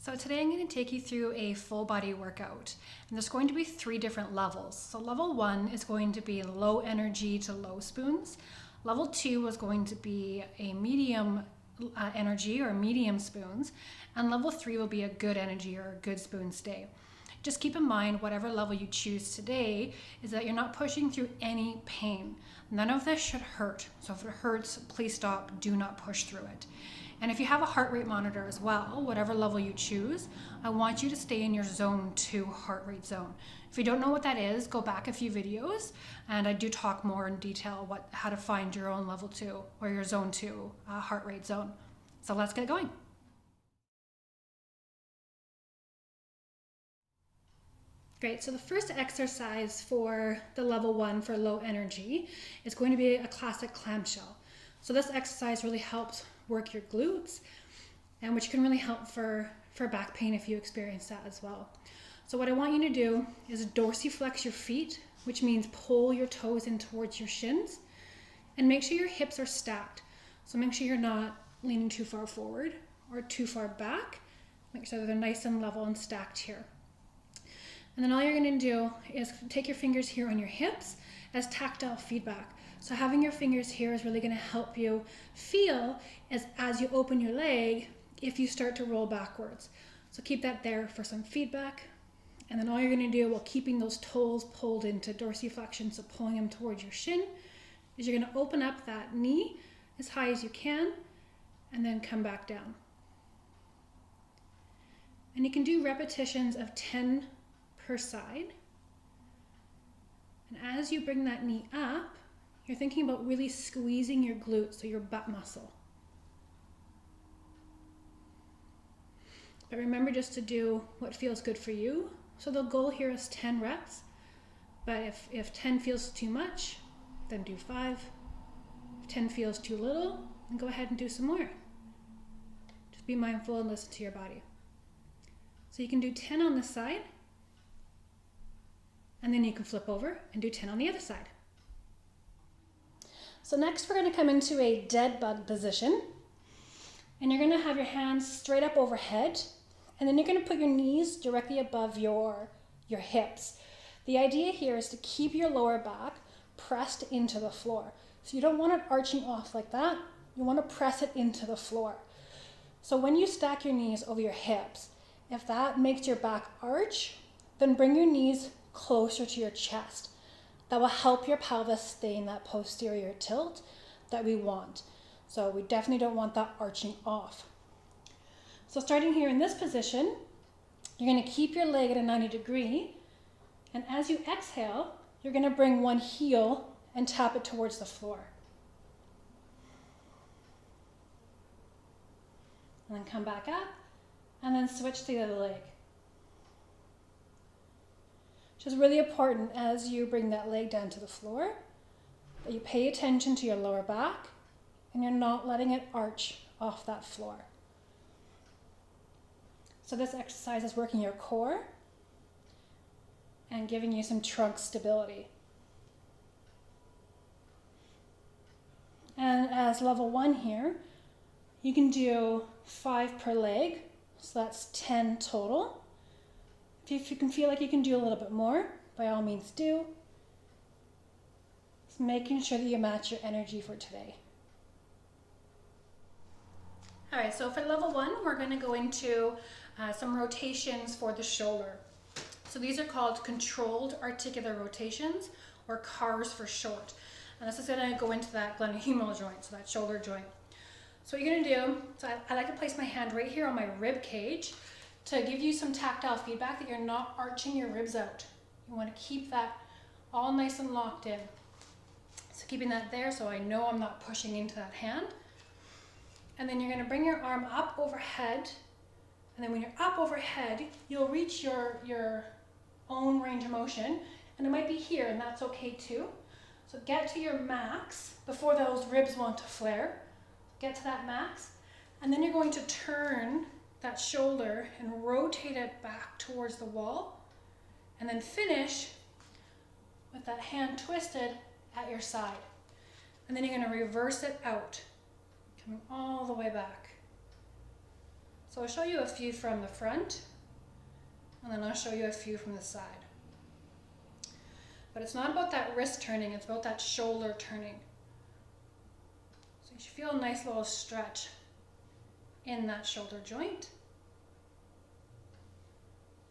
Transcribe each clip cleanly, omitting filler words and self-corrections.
So today I'm going to take you through a full body workout, and there's going to be 3 different levels. So level 1 is going to be low energy to low spoons. Level 2 is going to be a medium energy or medium spoons, and level 3 will be a good energy or a good spoons day. Just keep in mind, whatever level you choose today, is that you're not pushing through any pain. None of this should hurt. So if it hurts, please stop. Do not push through it. And if you have a heart rate monitor as well, whatever level you choose, I want you to stay in your zone 2 heart rate zone. If you don't know what that is, go back a few videos, and I do talk more in detail how to find your own level 2 or your zone 2 heart rate zone. So let's get going. Great, so the first exercise for the level 1 for low energy is going to be a classic clamshell. So this exercise really helps work your glutes, and which can really help for back pain if you experience that as well. So what I want you to do is dorsiflex your feet, which means pull your toes in towards your shins, and make sure your hips are stacked. So make sure you're not leaning too far forward or too far back. Make sure that they're nice and level and stacked here. And then all you're going to do is take your fingers here on your hips as tactile feedback. So having your fingers here is really going to help you feel as you open your leg if you start to roll backwards. So keep that there for some feedback. And then all you're going to do while keeping those toes pulled into dorsiflexion, so pulling them towards your shin, is you're going to open up that knee as high as you can and then come back down. And you can do repetitions of 10 per side. And as you bring that knee up, you're thinking about really squeezing your glutes, so your butt muscle. But remember just to do what feels good for you. So the goal here is 10 reps, but if 10 feels too much, then do 5. If 10 feels too little, then go ahead and do some more. Just be mindful and listen to your body. So you can do 10 on this side, and then you can flip over and do 10 on the other side. So next we're going to come into a dead bug position, and you're going to have your hands straight up overhead, and then you're going to put your knees directly above your hips. The idea here is to keep your lower back pressed into the floor. So you don't want it arching off like that. You want to press it into the floor. So when you stack your knees over your hips, if that makes your back arch, then bring your knees closer to your chest. That will help your pelvis stay in that posterior tilt that we want. So we definitely don't want that arching off. So starting here in this position, you're going to keep your leg at a 90 degree, and as you exhale, you're going to bring one heel and tap it towards the floor. And then come back up, and then switch to the other leg. Which is really important as you bring that leg down to the floor, that you pay attention to your lower back and you're not letting it arch off that floor. So this exercise is working your core and giving you some trunk stability. And as level 1 here, you can do 5 per leg, so that's 10 total. If you can feel like you can do a little bit more, by all means do. Just making sure that you match your energy for today. All right, so for level 1, we're going to go into some rotations for the shoulder. So these are called controlled articular rotations, or CARs for short. And this is going to go into that glenohumeral joint, so that shoulder joint. So what you're going to do, so I like to place my hand right here on my rib cage, to give you some tactile feedback that you're not arching your ribs out. You want to keep that all nice and locked in. So keeping that there so I know I'm not pushing into that hand. And then you're going to bring your arm up overhead. And then when you're up overhead, you'll reach your own range of motion. And it might be here, and that's okay too. So get to your max before those ribs want to flare. Get to that max. And then you're going to turn that shoulder and rotate it back towards the wall, and then finish with that hand twisted at your side. And then you're going to reverse it out, coming all the way back. So I'll show you a few from the front, and then I'll show you a few from the side. But it's not about that wrist turning, it's about that shoulder turning. So you should feel a nice little stretch in that shoulder joint.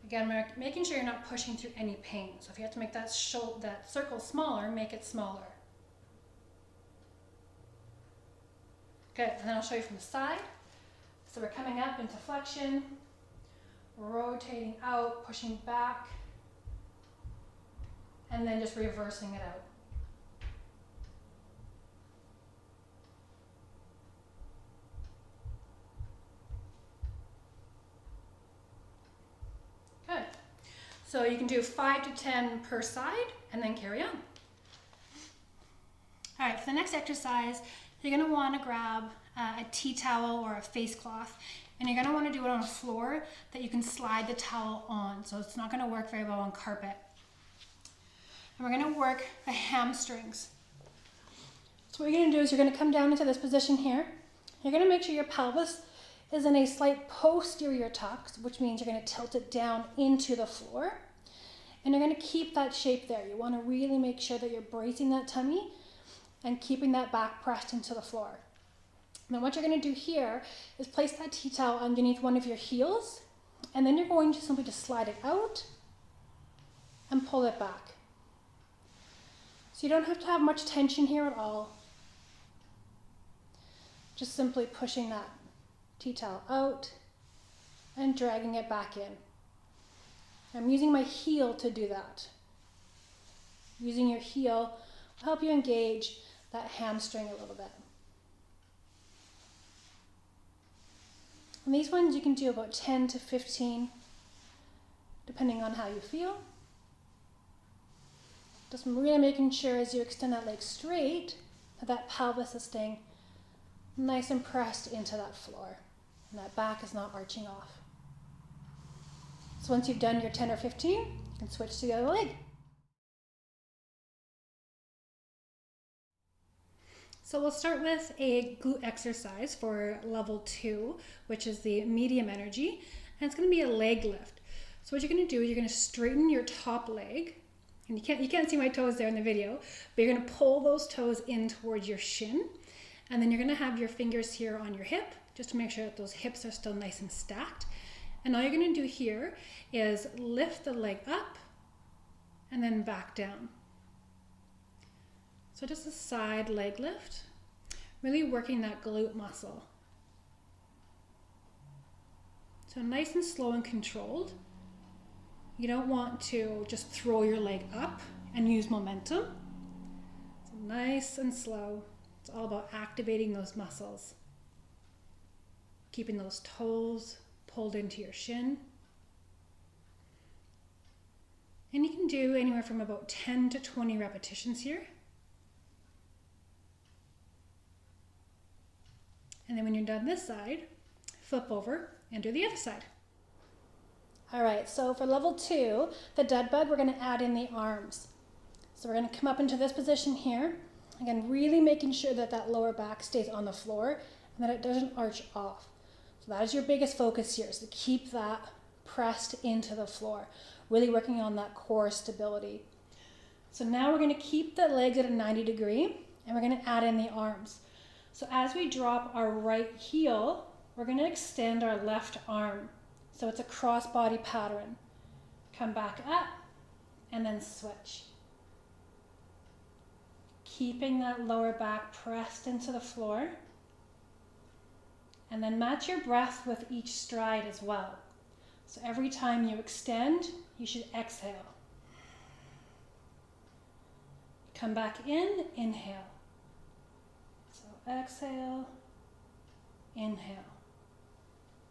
Again, making sure you're not pushing through any pain. So if you have to make that circle smaller, make it smaller. Good, and then I'll show you from the side. So we're coming up into flexion, rotating out, pushing back, and then just reversing it out. Good. So you can do 5 to 10 per side and then carry on. All right, for the next exercise, you're gonna wanna grab a tea towel or a face cloth, and you're gonna wanna do it on a floor that you can slide the towel on, so it's not gonna work very well on carpet. And we're gonna work the hamstrings. So what you're gonna do is you're gonna come down into this position here. You're gonna make sure your pelvis is in a slight posterior tuck, which means you're gonna tilt it down into the floor. And you're gonna keep that shape there. You wanna really make sure that you're bracing that tummy and keeping that back pressed into the floor. Now what you're gonna do here is place that tea towel underneath one of your heels, and then you're going to simply just slide it out and pull it back. So you don't have to have much tension here at all. Just simply pushing that tea towel out and dragging it back in. I'm using my heel to do that. Using your heel will help you engage that hamstring a little bit. And these ones you can do about 10 to 15, depending on how you feel. Just really making sure as you extend that leg straight, that pelvis is staying nice and pressed into that floor, and that back is not arching off. So once you've done your 10 or 15, you can switch to the other leg. So we'll start with a glute exercise for level 2, which is the medium energy, and it's going to be a leg lift. So what you're going to do is you're going to straighten your top leg, and you can't see my toes there in the video, but you're going to pull those toes in towards your shin, and then you're going to have your fingers here on your hip, just to make sure that those hips are still nice and stacked. And all you're going to do here is lift the leg up and then back down. So just a side leg lift, really working that glute muscle. So nice and slow and controlled. You don't want to just throw your leg up and use momentum. So nice and slow. It's all about activating those muscles. Keeping those toes pulled into your shin. And you can do anywhere from about 10 to 20 repetitions here. And then when you're done this side, flip over and do the other side. All right, so for level 2, the dead bug, we're gonna add in the arms. So we're gonna come up into this position here. Again, really making sure that that lower back stays on the floor and that it doesn't arch off. So that is your biggest focus here, is to keep that pressed into the floor, really working on that core stability. So now we're gonna keep the legs at a 90 degree and we're gonna add in the arms. So as we drop our right heel, we're going to extend our left arm. So it's a cross-body pattern. Come back up and then switch. Keeping that lower back pressed into the floor. And then match your breath with each stride as well. So every time you extend, you should exhale. Come back in, inhale. Exhale, inhale,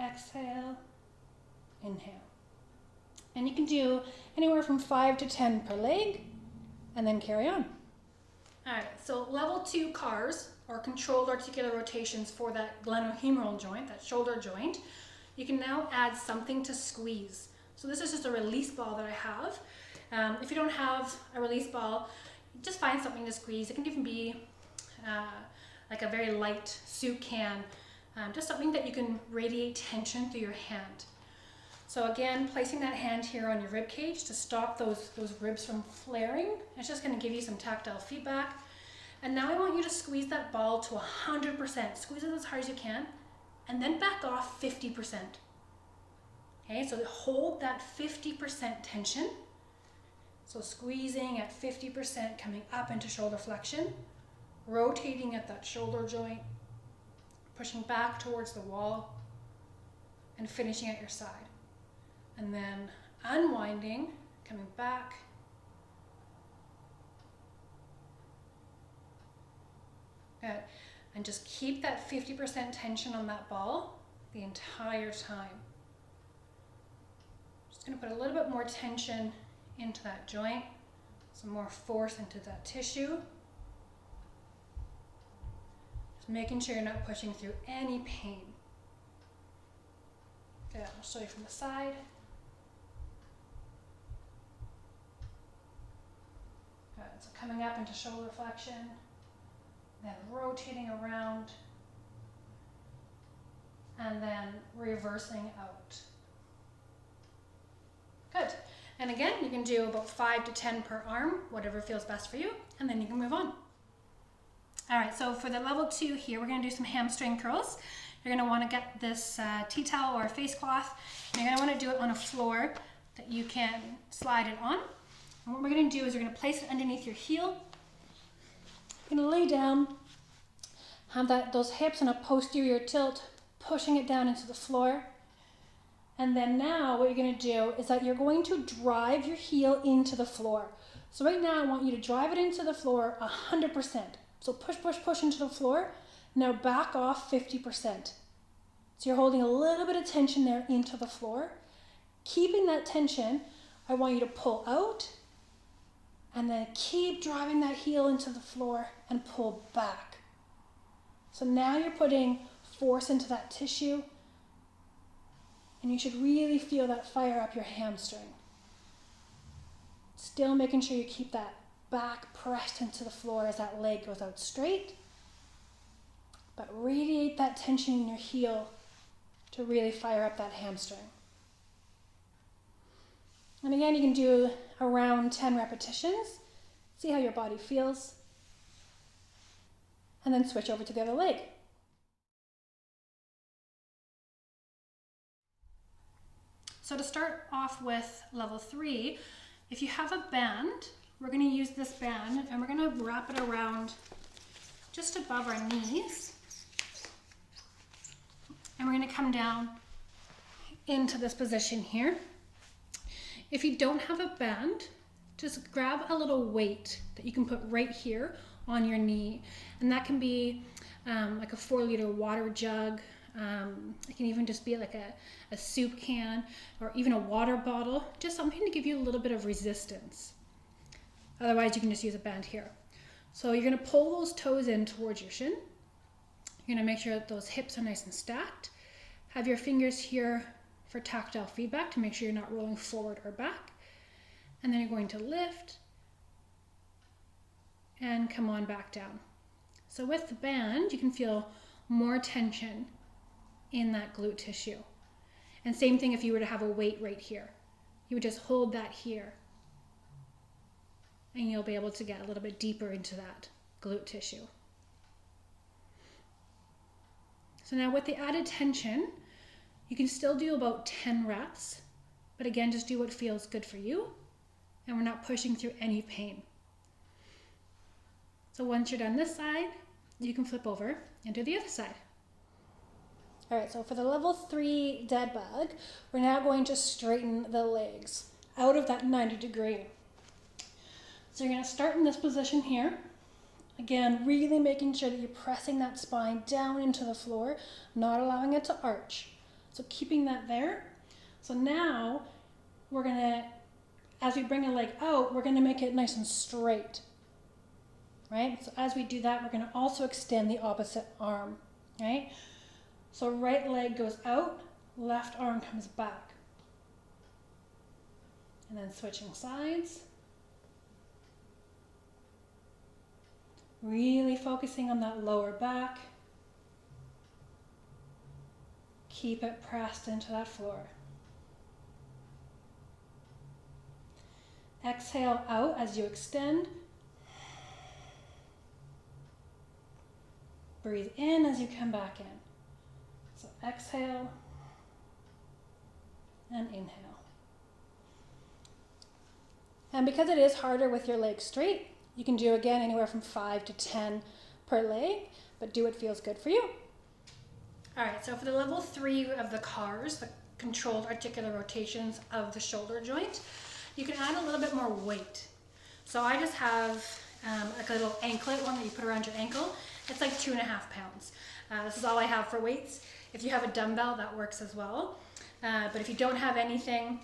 exhale, inhale. And you can do anywhere from 5 to 10 per leg, and then carry on. All right, so level 2 CARs, or controlled articular rotations for that glenohumeral joint, that shoulder joint, you can now add something to squeeze. So this is just a release ball that I have. If you don't have a release ball, just find something to squeeze. It can even be like a very light soup can, just something that you can radiate tension through your hand. So again, placing that hand here on your rib cage to stop those ribs from flaring. It's just going to give you some tactile feedback. And now I want you to squeeze that ball to 100%. Squeeze it as hard as you can, and then back off 50%. Okay, so hold that 50% tension. So squeezing at 50%, coming up into shoulder flexion, rotating at that shoulder joint, pushing back towards the wall, and finishing at your side. And then unwinding, coming back. Good. And just keep that 50% tension on that ball the entire time. Just going to put a little bit more tension into that joint, some more force into that tissue. Just making sure you're not pushing through any pain. Good. I'll show you from the side. Good. So coming up into shoulder flexion, then rotating around, and then reversing out. Good. And again, you can do about 5 to 10 per arm, whatever feels best for you, and then you can move on. All right, so for the level 2 here, we're going to do some hamstring curls. You're going to want to get this tea towel or a face cloth, and you're going to want to do it on a floor that you can slide it on. And what we're going to do is we're going to place it underneath your heel. You're going to lay down, have those hips in a posterior tilt, pushing it down into the floor. And then now what you're going to do is that you're going to drive your heel into the floor. So right now I want you to drive it into the floor 100%. So push, push, push into the floor. Now back off 50%. So you're holding a little bit of tension there into the floor. Keeping that tension, I want you to pull out and then keep driving that heel into the floor and pull back. So now you're putting force into that tissue, and you should really feel that fire up your hamstring. Still making sure you keep that back pressed into the floor as that leg goes out straight, but radiate that tension in your heel to really fire up that hamstring. And again, you can do around 10 repetitions. See how your body feels. And then switch over to the other leg. So to start off with level 3, if you have a band, we're going to use this band and we're going to wrap it around just above our knees. And we're going to come down into this position here. If you don't have a band, just grab a little weight that you can put right here on your knee. And that can be like a 4-liter water jug. It can even just be like a soup can or even a water bottle, just something to give you a little bit of resistance. Otherwise, you can just use a band here. So you're going to pull those toes in towards your shin. You're going to make sure that those hips are nice and stacked. Have your fingers here for tactile feedback to make sure you're not rolling forward or back. And then you're going to lift and come on back down. So with the band, you can feel more tension in that glute tissue. And same thing if you were to have a weight right here. You would just hold that here and you'll be able to get a little bit deeper into that glute tissue. So now with the added tension, you can still do about 10 reps, but again, just do what feels good for you, and we're not pushing through any pain. So once you're done this side, you can flip over and do the other side. All right, so for the level 3 dead bug, we're now going to straighten the legs out of that 90 degree. So you're going to start in this position here. Again, really making sure that you're pressing that spine down into the floor, not allowing it to arch. So keeping that there. So now we're going to, as we bring a leg out, we're going to make it nice and straight. Right? So as we do that, we're going to also extend the opposite arm. Right? So right leg goes out, left arm comes back. And then switching sides. Really focusing on that lower back. Keep it pressed into that floor. Exhale out as you extend. Breathe in as you come back in. So exhale and inhale. And because it is harder with your legs straight, you can do again anywhere from 5 to 10 per leg, but do what feels good for you. All right, so for the level 3 of the CARs, the controlled articular rotations of the shoulder joint, you can add a little bit more weight. So I just have like a little anklet, one that you put around your ankle. It's like 2.5 pounds. This is all I have for weights. If you have a dumbbell, that works as well. But if you don't have anything,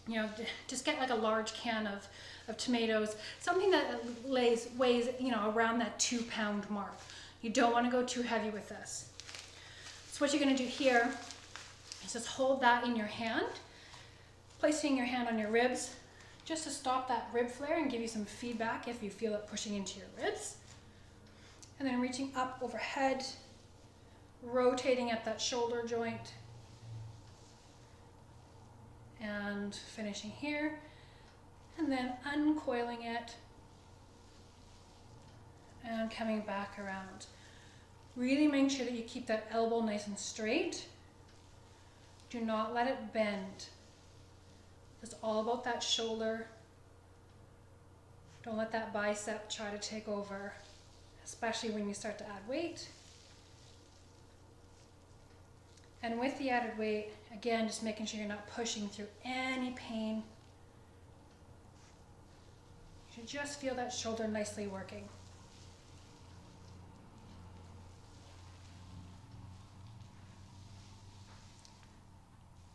you know, just get like a large can of tomatoes, something that weighs, you know, around that 2 pound mark. You don't want to go too heavy with this. So what you're going to do here is just hold that in your hand, placing your hand on your ribs, just to stop that rib flare and give you some feedback if you feel it pushing into your ribs. And then reaching up overhead, rotating at that shoulder joint, and finishing here, and then uncoiling it and coming back around. Really make sure that you keep that elbow nice and straight. Do not let it bend. It's all about that shoulder. Don't let that bicep try to take over, especially when you start to add weight. And with the added weight, again, just making sure you're not pushing through any pain. You should just feel that shoulder nicely working.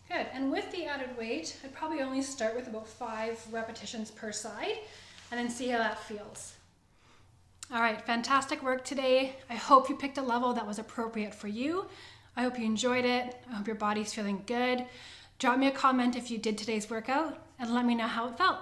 Good, and with the added weight, I'd probably only start with about 5 repetitions per side and then see how that feels. All right, fantastic work today. I hope you picked a level that was appropriate for you. I hope you enjoyed it. I hope your body's feeling good. Drop me a comment if you did today's workout and let me know how it felt.